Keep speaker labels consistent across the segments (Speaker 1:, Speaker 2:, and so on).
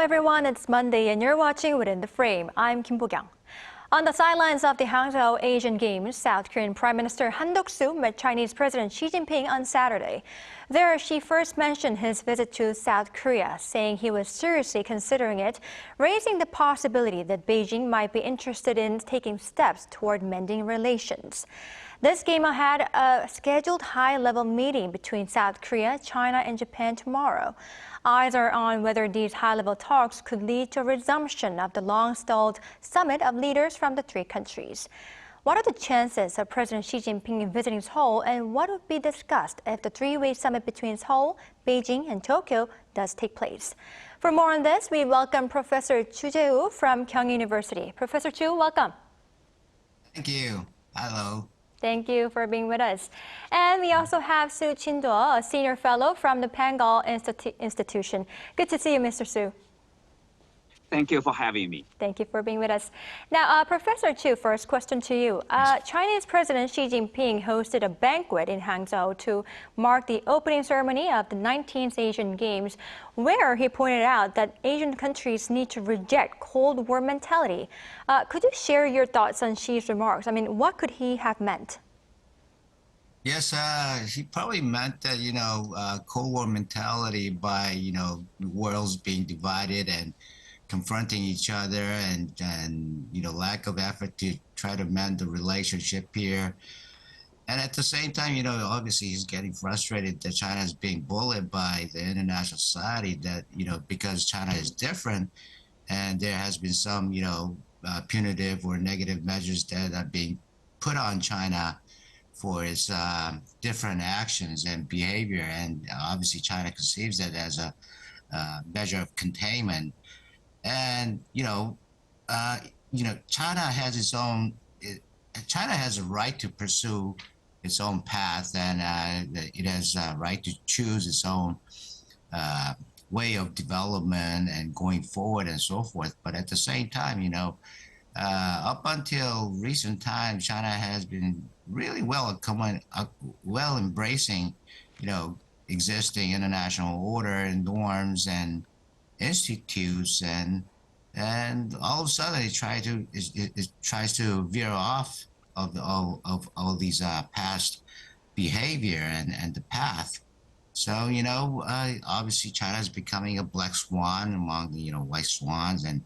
Speaker 1: everyone, it's Monday and you're watching Within the Frame. I'm Kim Bo-kyung. On the sidelines of the Hangzhou Asian Games, South Korean Prime Minister Duck-soo met Chinese President Xi Jinping on Saturday. There, she first mentioned his visit to South Korea, saying he was seriously considering it, raising the possibility that Beijing might be interested in taking steps toward mending relations. This came ahead a scheduled high-level meeting between South Korea, China, and Japan tomorrow. Eyes are on whether these high-level talks could lead to a resumption of the long-stalled summit of leaders from the three countries. What are the chances of President Xi Jinping visiting Seoul, and what would be discussed if the three-way summit between Seoul, Beijing, and Tokyo does take place? For more on this, we welcome Professor Choo Jae-woo from Kyung Hee University. Professor Choo, welcome.
Speaker 2: Thank you. Hello.
Speaker 1: Thank you for being with us. And we also have Soo Chin-do, a senior fellow from the Pangal Institution. Good to see you, Mr. Soo.
Speaker 3: Thank you for having me.
Speaker 1: Thank you for being with us. Now, Professor Choo, first question to you. Chinese President Xi Jinping hosted a banquet in Hangzhou to mark the opening ceremony of the 19th Asian Games, where he pointed out that Asian countries need to reject Cold War mentality. Could you share your thoughts on Xi's remarks? I mean, what could he have meant?
Speaker 2: Yes, he probably meant that, Cold War mentality by, worlds being divided and confronting each other and lack of effort to try to mend the relationship here. And at the same time, obviously he's getting frustrated that China is being bullied by the international society that, because China is different and there has been some, punitive or negative measures that are being put on China for its different actions and behavior. And obviously China conceives that as a measure of containment. And China has its own. China has a right to pursue its own path, and it has a right to choose its own way of development and going forward and so forth. But at the same time, up until recent times, China has been really well embracing, existing international order and norms and institutes, and all of a sudden it tries to veer off of all these past behavior and the path. So obviously China is becoming a black swan among the white swans, and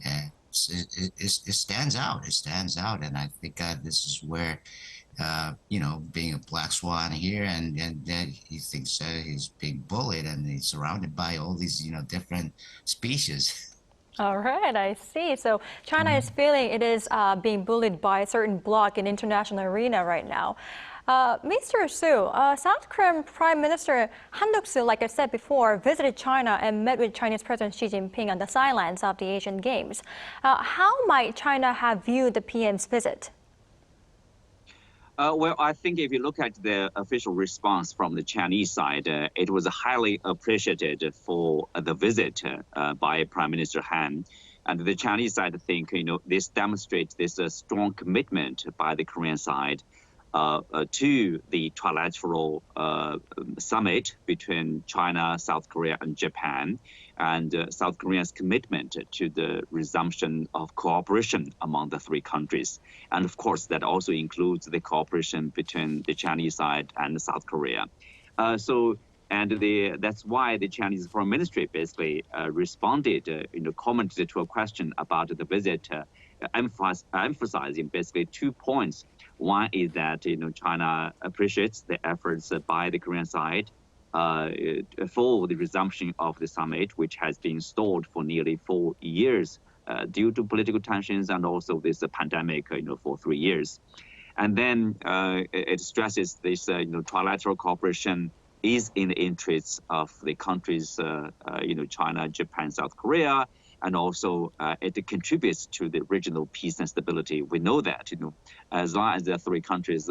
Speaker 2: it stands out. It stands out, and I think this is where being a black swan here, and then he thinks he's being bullied, and he's surrounded by all these, different species.
Speaker 1: All right, I see. So China is feeling it is being bullied by a certain bloc in international arena right now. Mr. Soo, South Korean Prime Minister Duck-soo, like I said before, visited China and met with Chinese President Xi Jinping on the sidelines of the Asian Games. How might China have viewed the PM's visit?
Speaker 3: Well, I think if you look at the official response from the Chinese side, it was highly appreciated for the visit by Prime Minister Han. And the Chinese side think, this demonstrates this strong commitment by the Korean side to the Trilateral Summit between China, South Korea, and Japan, and South Korea's commitment to the resumption of cooperation among the three countries. And of course, that also includes the cooperation between the Chinese side and South Korea. That's why the Chinese Foreign Ministry basically responded, commented to a question about the visit, emphasizing basically 2 points. One is that China appreciates the efforts by the Korean side for the resumption of the summit, which has been stalled for nearly 4 years due to political tensions and also this pandemic, for 3 years. And then it stresses this, trilateral cooperation is in the interests of the countries, China, Japan, South Korea, and also it contributes to the regional peace and stability. We know that, as long as the three countries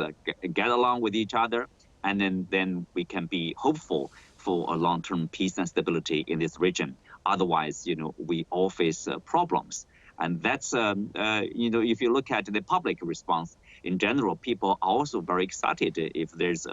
Speaker 3: get along with each other, and then we can be hopeful for a long-term peace and stability in this region. Otherwise, we all face problems. And that's, if you look at the public response in general, people are also very excited if there's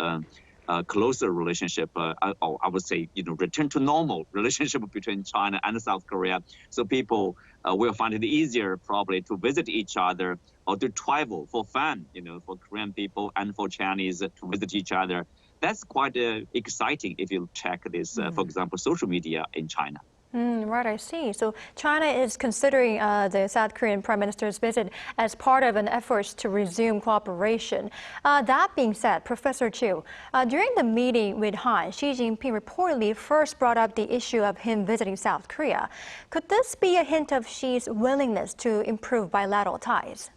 Speaker 3: closer relationship, or I would say, return to normal relationship between China and South Korea. So people will find it easier probably to visit each other or to travel for fun, for Korean people and for Chinese to visit each other. That's quite exciting if you check this, for example, social media in China.
Speaker 1: Right, I see. So China is considering the South Korean Prime Minister's visit as part of an effort to resume cooperation. That being said, Professor Choo, during the meeting with Han, Xi Jinping reportedly first brought up the issue of him visiting South Korea. Could this be a hint of Xi's willingness to improve bilateral ties?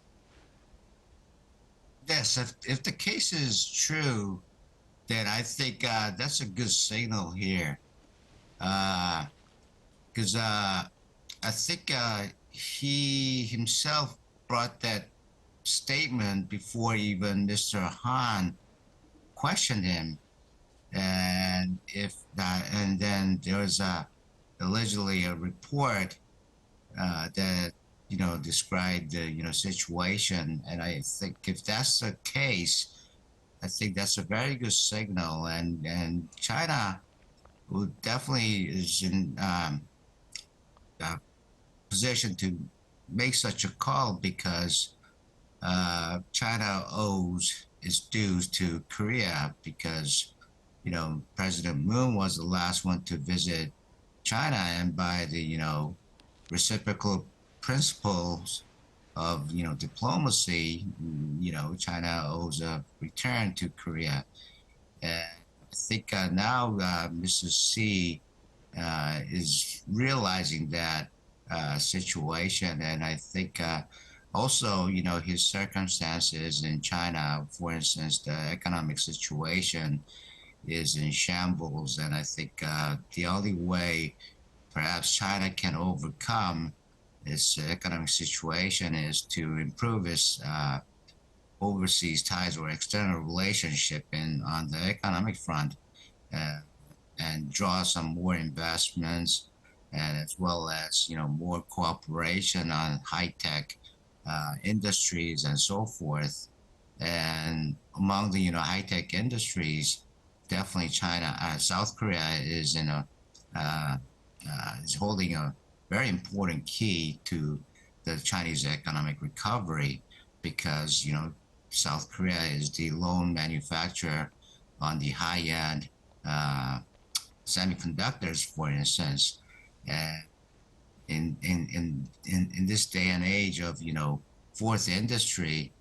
Speaker 2: Yes, if the case is true, then I think that's a good signal here. Because I think he himself brought that statement before even Mr. Han questioned him, and then there was allegedly a report that described the situation, and I think if that's the case, I think that's a very good signal, and China will definitely is in position to make such a call because China owes its dues to Korea because President Moon was the last one to visit China, and by the reciprocal principles of diplomacy, China owes a return to Korea. And I think now Mrs. Xi is realizing that situation, and I think also his circumstances in China, for instance, the economic situation is in shambles, and I think the only way perhaps China can overcome its economic situation is to improve its overseas ties or external relationship on the economic front, and draw some more investments, and as well as more cooperation on high-tech industries and so forth. And among the high-tech industries, definitely South Korea is is holding a very important key to the Chinese economic recovery, because South Korea is the lone manufacturer on the high-end semiconductors, for instance. And in this day and age of fourth industry,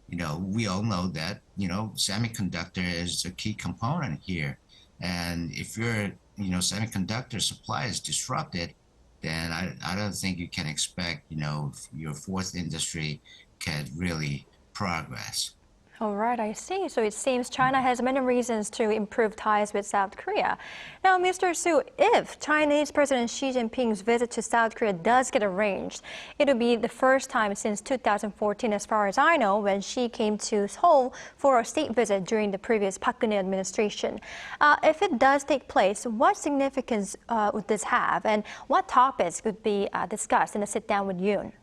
Speaker 2: we all know that semiconductor is a key component here. And if your semiconductor supply is disrupted, then I don't think you can expect your fourth industry can really progress.
Speaker 1: All right, I see. So it seems China has many reasons to improve ties with South Korea. Now, Mr. Su, if Chinese President Xi Jinping's visit to South Korea does get arranged, it will be the first time since 2014, as far as I know, when Xi came to Seoul for a state visit during the previous Park Geun-hye administration. If it does take place, what significance would this have, and what topics would be discussed in a sit-down with Yoon?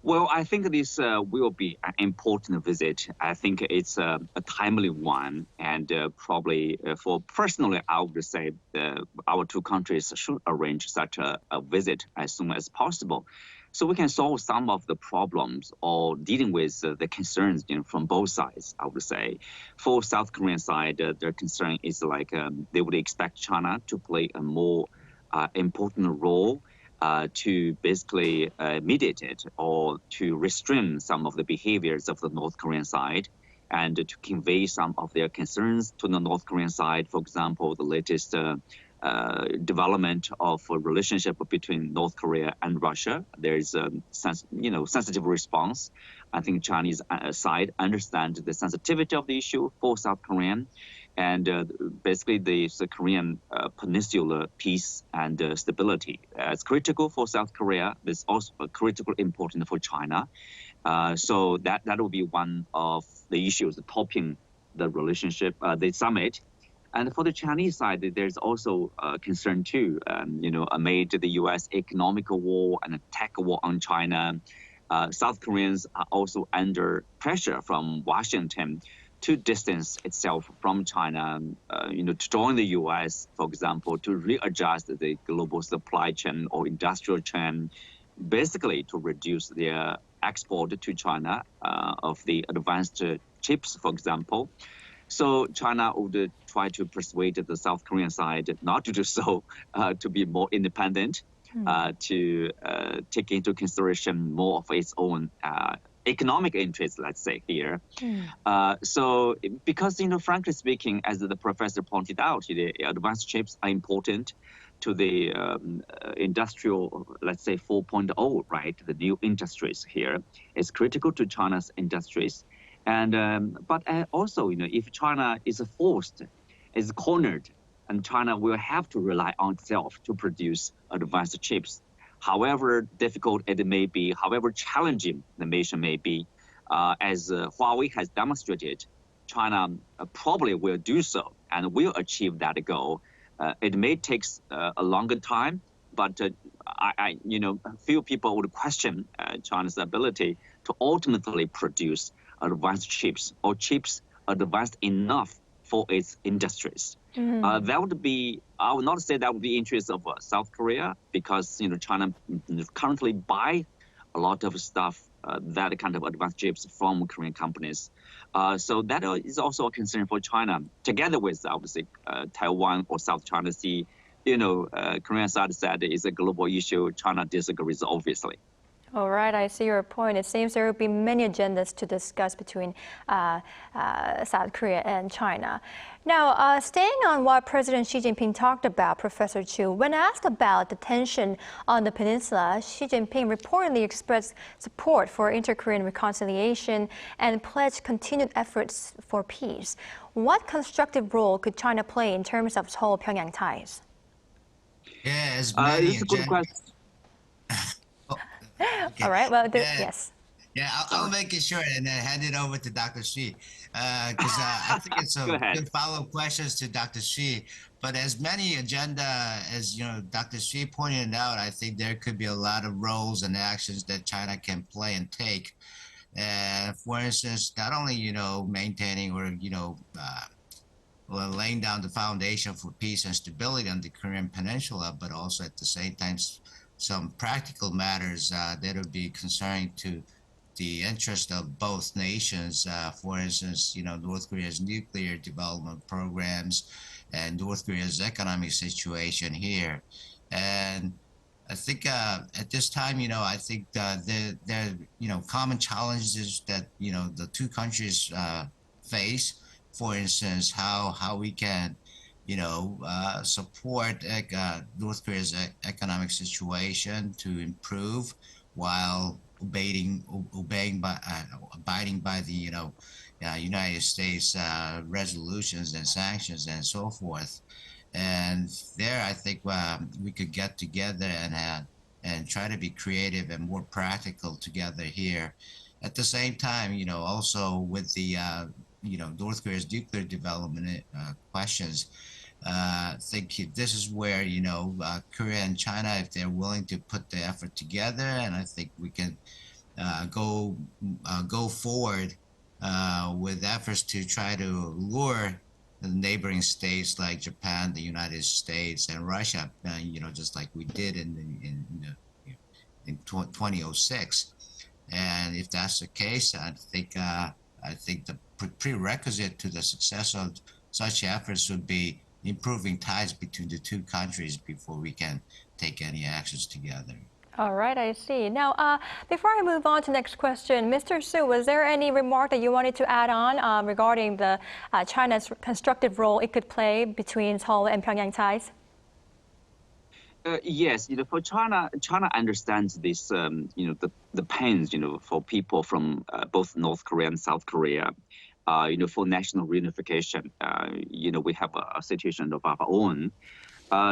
Speaker 3: Well, I think this will be an important visit. I think it's a timely one, and probably for personally, I would say our two countries should arrange such a visit as soon as possible, so we can solve some of the problems or dealing with the concerns from both sides. I would say, for South Korean side, their concern is like they would expect China to play a more important role. To basically mediate it or to restrain some of the behaviors of the North Korean side, and to convey some of their concerns to the North Korean side. For example, the latest development of a relationship between North Korea and Russia. There is a sensitive response. I think Chinese side understands the sensitivity of the issue for South Korean. And basically, the Korean peninsula peace and stability is critical for South Korea. It's also critically important for China. So that will be one of the issues topping the relationship, the summit. And for the Chinese side, there's also concern too. Amid the U.S. economic war and tech war on China, South Koreans are also under pressure from Washington to distance itself from China, to join the U.S., for example, to readjust the global supply chain or industrial chain, basically to reduce their export to China of the advanced chips, for example. So China would try to persuade the South Korean side not to do so, to be more independent, to take into consideration more of its own economic interests, let's say here. So because, frankly speaking, as the professor pointed out, the advanced chips are important to the industrial, let's say 4.0, right? The new industries here is critical to China's industries. And but also, if China is forced, is cornered, and China will have to rely on itself to produce advanced chips. However difficult it may be, however challenging the mission may be, as Huawei has demonstrated, China probably will do so and will achieve that goal. It may take a longer time, but few people would question China's ability to ultimately produce advanced chips or chips advanced enough for its industries. That would be, I would not say that would be interest of South Korea, because China currently buy a lot of stuff, that kind of advanced chips from Korean companies. So that is also a concern for China, together with obviously Taiwan or South China Sea. Korean side said it's a global issue. China disagrees, obviously.
Speaker 1: All right, I see your point. It seems there will be many agendas to discuss between South Korea and China. Now, staying on what President Xi Jinping talked about, Professor Choo, when asked about the tension on the peninsula, Xi Jinping reportedly expressed support for inter-Korean reconciliation and pledged continued efforts for peace. What constructive role could China play in terms of Seoul-Pyongyang ties?
Speaker 2: Yeah, as
Speaker 3: This
Speaker 2: many
Speaker 3: is a good question.
Speaker 2: Okay.
Speaker 1: All right, well,
Speaker 2: Yeah.
Speaker 1: yes.
Speaker 2: Yeah, I'll make it short and then hand it over to Dr. Xi, because I think it's a good follow-up questions to Dr. Xi. But as many agenda as Dr. Xi pointed out, I think there could be a lot of roles and actions that China can play and take. For instance, not only maintaining or laying down the foundation for peace and stability on the Korean Peninsula, but also at the same time some practical matters that would be concerning to the interest of both nations. For instance, North Korea's nuclear development programs and North Korea's economic situation here. And I think at this time, I think there common challenges that the two countries face. For instance, how we can support North Korea's economic situation to improve while abiding by the United States resolutions and sanctions and so forth. And there, I think we could get together and try to be creative and more practical together here. At the same time, also with the North Korea's nuclear development questions. I think this is where Korea and China, if they're willing to put the effort together, and I think we can go forward with efforts to try to lure the neighboring states like Japan, the United States, and Russia, just like we did in 2006. And if that's the case, I think the prerequisite to the success of such efforts would be improving ties between the two countries before we can take any actions together.
Speaker 1: All right, I see. Now, before I move on to the next question, Mr. Su, was there any remark that you wanted to add on regarding the China's constructive role it could play between Seoul and Pyongyang ties?
Speaker 3: Yes, for China understands this, the pains, for people from both North Korea and South Korea, for national reunification. We have a situation of our own.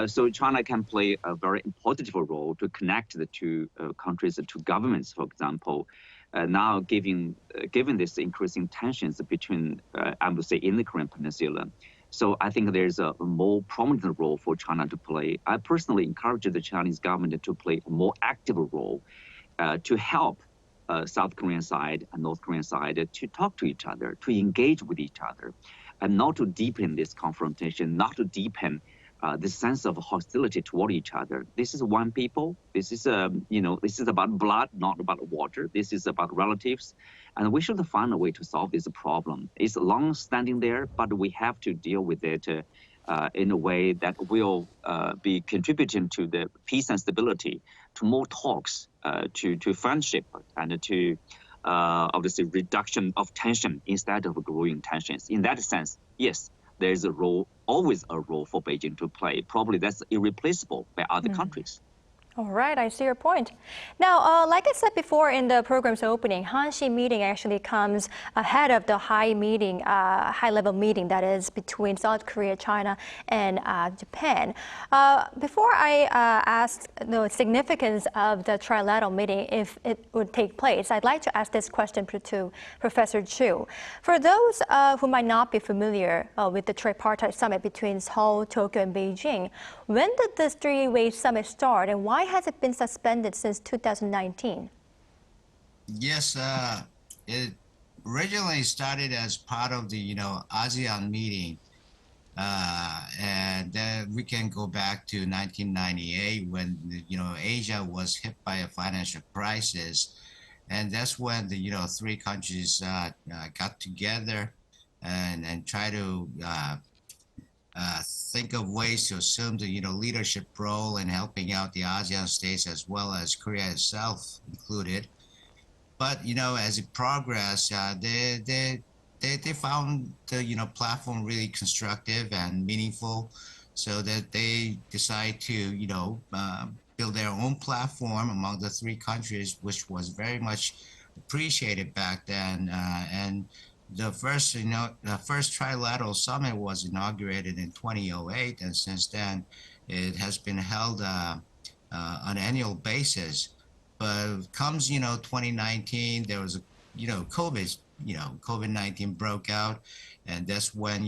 Speaker 3: So China can play a very important role to connect the two countries, the two governments, for example. Now, given this increasing tensions between, I would say, in the Korean Peninsula. So I think there's a more prominent role for China to play. I personally encourage the Chinese government to play a more active role to help South Korean side and North Korean side to talk to each other, to engage with each other, and not to deepen this confrontation, not to deepen this sense of hostility toward each other. This is one people. This is this is about blood, not about water. This is about relatives, and we should find a way to solve this problem. It's long standing there, but we have to deal with it in a way that will be contributing to the peace and stability, to more talks, to friendship, and to obviously reduction of tension instead of growing tensions. In that sense, yes, there is a role, always a role for Beijing to play. Probably that's irreplaceable by other countries.
Speaker 1: All right, I see your point. Now, like I said before in the program's opening, Hanxi meeting actually comes ahead of the high-level meeting that is between South Korea, China, and Japan. Before I ask the significance of the trilateral meeting, if it would take place, I'd like to ask this question to Professor Choo. For those who might not be familiar with the tripartite summit between Seoul, Tokyo, and Beijing, when did this three-way summit start, and why has it been suspended since 2019?
Speaker 2: Yes, it originally started as part of the ASEAN meeting, and then we can go back to 1998 when Asia was hit by a financial crisis, and that's when the three countries got together and try to think of ways to assume the leadership role in helping out the ASEAN states as well as Korea itself included. But as it progressed, they found the platform really constructive and meaningful, so that they decide to build their own platform among the three countries, which was very much appreciated back then. And the first Trilateral Summit was inaugurated in 2008, and since then it has been held on an annual basis. But comes 2019, there was COVID-19 broke out, and that's when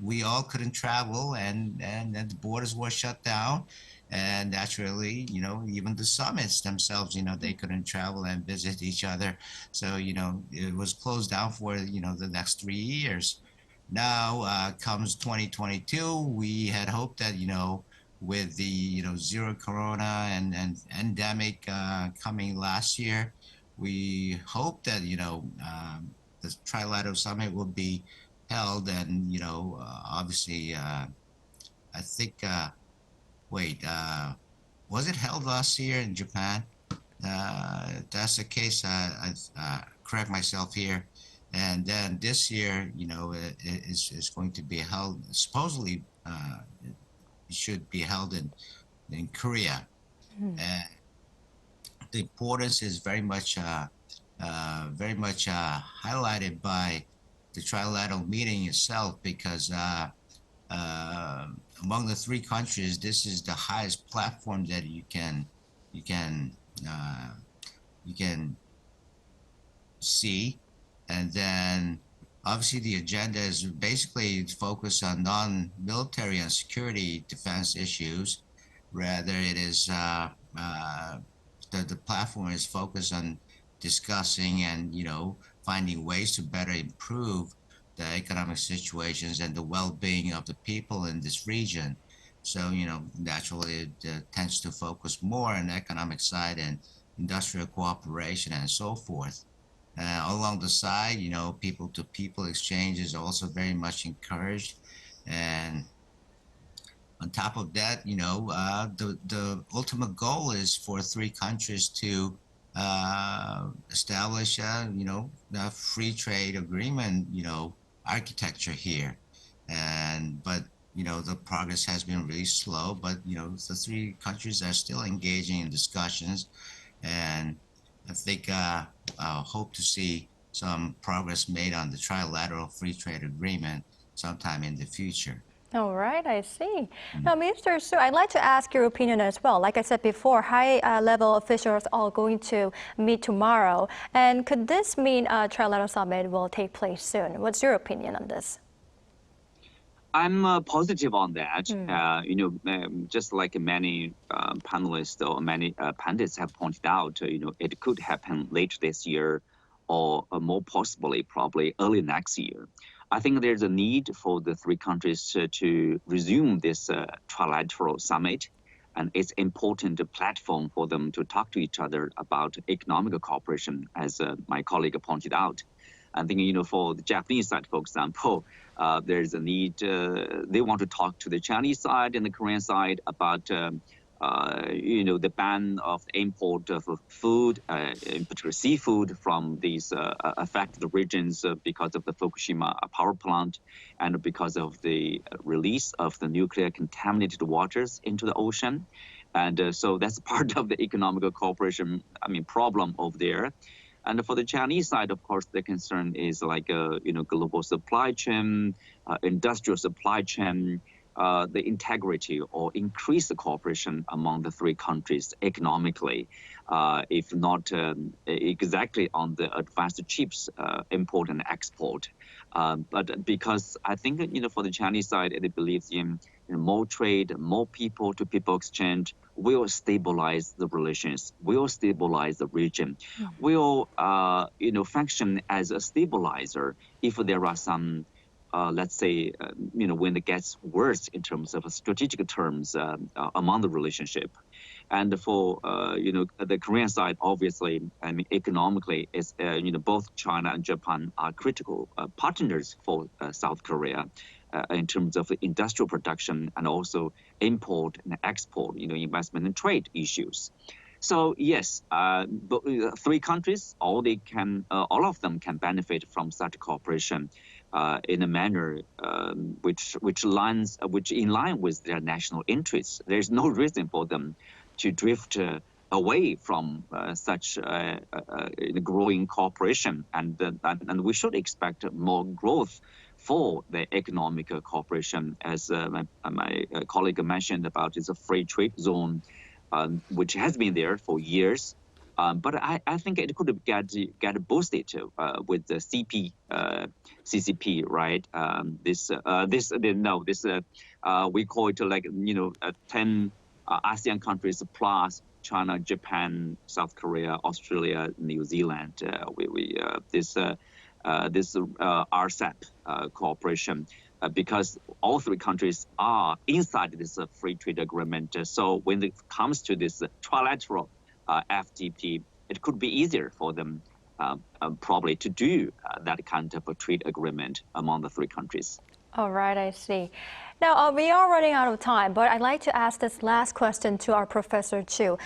Speaker 2: we all couldn't travel, and the borders were shut down. And naturally, even the summits themselves, they couldn't travel and visit each other. So, it was closed down for, the next 3 years. Now comes 2022, we had hoped that, with the, zero corona and endemic coming last year, we hope that, the Trilateral Summit will be held. And, obviously, I think, was it held last year in Japan? If that's the case, I correct myself here. And then this year, it's going to be held, supposedly it should be held in Korea. And the importance is very much highlighted by the trilateral meeting itself, because among the three countries, this is the highest platform that you can see. And then obviously the agenda is basically focused on non-military and security defense issues. Rather, it is the platform is focused on discussing and finding ways to better improve the economic situations and the well-being of the people in this region. So, naturally it tends to focus more on the economic side and industrial cooperation and so forth. Along the side, people-to-people exchange is also very much encouraged. And on top of that, the ultimate goal is for three countries to establish a free trade agreement, architecture here. But the progress has been really slow, but the three countries are still engaging in discussions, and I think hope to see some progress made on the trilateral free trade agreement sometime in the future.
Speaker 1: All right, I see. Now, Mr. Su, I'd like to ask your opinion as well. Like I said before, high-level officials are going to meet tomorrow. And could this mean a trilateral summit will take place soon? What's your opinion on this?
Speaker 3: I'm positive on that. Just like many panelists or many pundits have pointed out, it could happen later this year or more possibly, probably early next year. I think there's a need for the three countries to resume this trilateral summit. And it's important platform for them to talk to each other about economic cooperation, as my colleague pointed out. I think, for the Japanese side, for example, there's a need, they want to talk to the Chinese side and the Korean side about, the ban of the import of food, in particular seafood, from these affected regions because of the Fukushima power plant and because of the release of the nuclear contaminated waters into the ocean. And so that's part of the economic cooperation, problem over there. And for the Chinese side, of course, the concern is like, global supply chain, industrial supply chain, the integrity or increase the cooperation among the three countries economically, if not exactly on the advanced chips import and export. But because I think, for the Chinese side, it believes in more trade, more people-to-people exchange will stabilize the relations, will stabilize the region, will, function as a stabilizer if there are some let's say, when it gets worse in terms of strategic terms among the relationship. And for, the Korean side, obviously, economically, it's, both China and Japan are critical partners for South Korea in terms of industrial production and also import and export, investment and trade issues. So yes, but three countries, all of them can benefit from such cooperation in a manner which in line with their national interests. There's no reason for them to drift away from such growing cooperation, and we should expect more growth for the economic cooperation, as my colleague mentioned about is a free trade zone, which has been there for years. But I think it could get boosted with the CCP, right? We call it like 10 ASEAN countries plus China, Japan, South Korea, Australia, New Zealand. This RCEP cooperation. Because all three countries are inside this free trade agreement. So when it comes to this trilateral FTP, it could be easier for them probably to do that kind of a trade agreement among the three countries.
Speaker 1: All right, I see. Now, we are running out of time, but I'd like to ask this last question to our Professor Choo.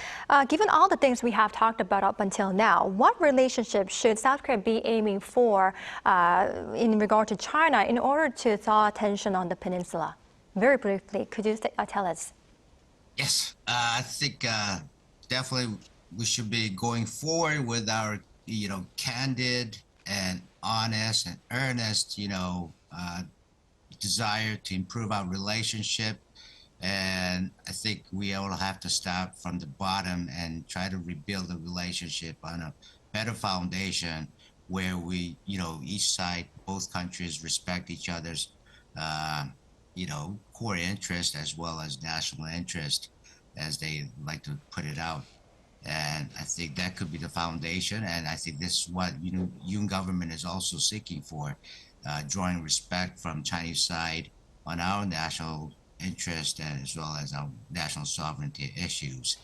Speaker 1: Given all the things we have talked about up until now, what relationship should South Korea be aiming for in regard to China in order to thaw tension on the peninsula? Very briefly, could you tell us?
Speaker 2: Yes, I think definitely we should be going forward with our, candid and honest and earnest, desire to improve our relationship. And I think we all have to start from the bottom and try to rebuild the relationship on a better foundation where we, each side, both countries respect each other's, core interest as well as national interest, as they like to put it out. And I think that could be the foundation. And I think this is what, Yoon government is also seeking for. Drawing respect from Chinese side on our national interest and as well as our national sovereignty issues.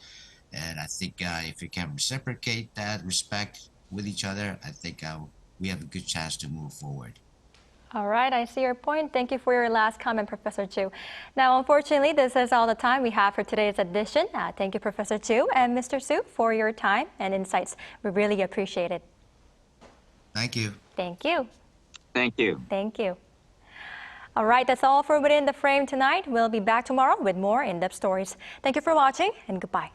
Speaker 2: And I think if we can reciprocate that respect with each other, I think we have a good chance to move forward.
Speaker 1: All right, I see your point. Thank you for your last comment, Professor Choo. Now, unfortunately, this is all the time we have for today's edition. Thank you, Professor Choo and Mr. Soo, for your time and insights. We really appreciate it.
Speaker 2: Thank you.
Speaker 1: Thank you.
Speaker 3: Thank you.
Speaker 1: Thank you. All right, that's all for Within the Frame tonight. We'll be back tomorrow with more in-depth stories. Thank you for watching and goodbye.